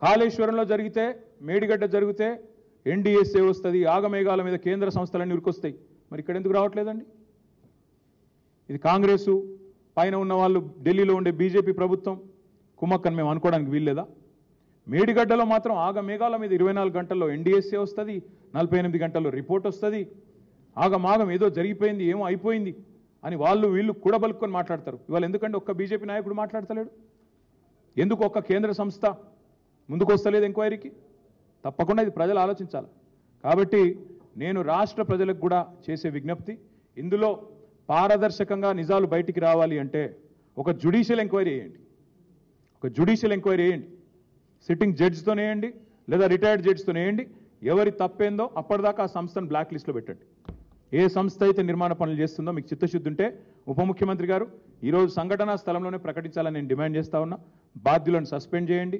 కాళేశ్వరంలో జరిగితే, మేడిగడ్డ జరిగితే ఎన్డీఎస్ఏ వస్తుంది, ఆగమేఘాల మీద కేంద్ర సంస్థలన్నీ ఉరికొస్తాయి. మరి ఇక్కడ ఎందుకు రావట్లేదండి? ఇది కాంగ్రెసు పైన ఉన్న వాళ్ళు, ఢిల్లీలో ఉండే బీజేపీ ప్రభుత్వం కుమ్మక్కని మేము అనుకోవడానికి వీల్లేదా? మేడిగడ్డలో మాత్రం ఆగమేఘాల మీద 24 గంటల్లో ఎన్డీఎస్ఏ వస్తుంది, 48 గంటల్లో రిపోర్ట్ వస్తుంది. ఆగమాగం ఏదో జరిగిపోయింది, ఏమో అయిపోయింది అని వాళ్ళు వీళ్ళు కూడబలుక్కొని మాట్లాడతారు. ఇవాళ ఎందుకంటే ఒక్క బీజేపీ నాయకుడు మాట్లాడతలేడు? ఎందుకు ఒక్క కేంద్ర సంస్థ ముందుకు వస్తలేదు ఎంక్వైరీకి? తప్పకుండా ఇది ప్రజలు ఆలోచించాలి. కాబట్టి నేను రాష్ట్ర ప్రజలకు కూడా చేసే విజ్ఞప్తి, ఇందులో పారదర్శకంగా నిజాలు బయటికి రావాలి అంటే ఒక జ్యుడిషియల్ ఎంక్వైరీ చేయండి. ఒక జ్యుడిషియల్ ఎంక్వైరీ చేయండి. సిట్టింగ్ జడ్జితోనే వేయండి, లేదా రిటైర్డ్ జడ్జితోనే వేయండి. ఎవరి తప్పేందో అప్పటిదాకా ఆ సంస్థను బ్లాక్ లిస్ట్లో పెట్టండి. ఏ సంస్థ అయితే నిర్మాణ పనులు చేస్తుందో మీకు చిత్తశుద్ధి ఉంటే ఉప ముఖ్యమంత్రి గారు ఈరోజు సంఘటనా స్థలంలోనే ప్రకటించాలని నేను డిమాండ్ చేస్తా ఉన్నా. బాధ్యులను సస్పెండ్ చేయండి.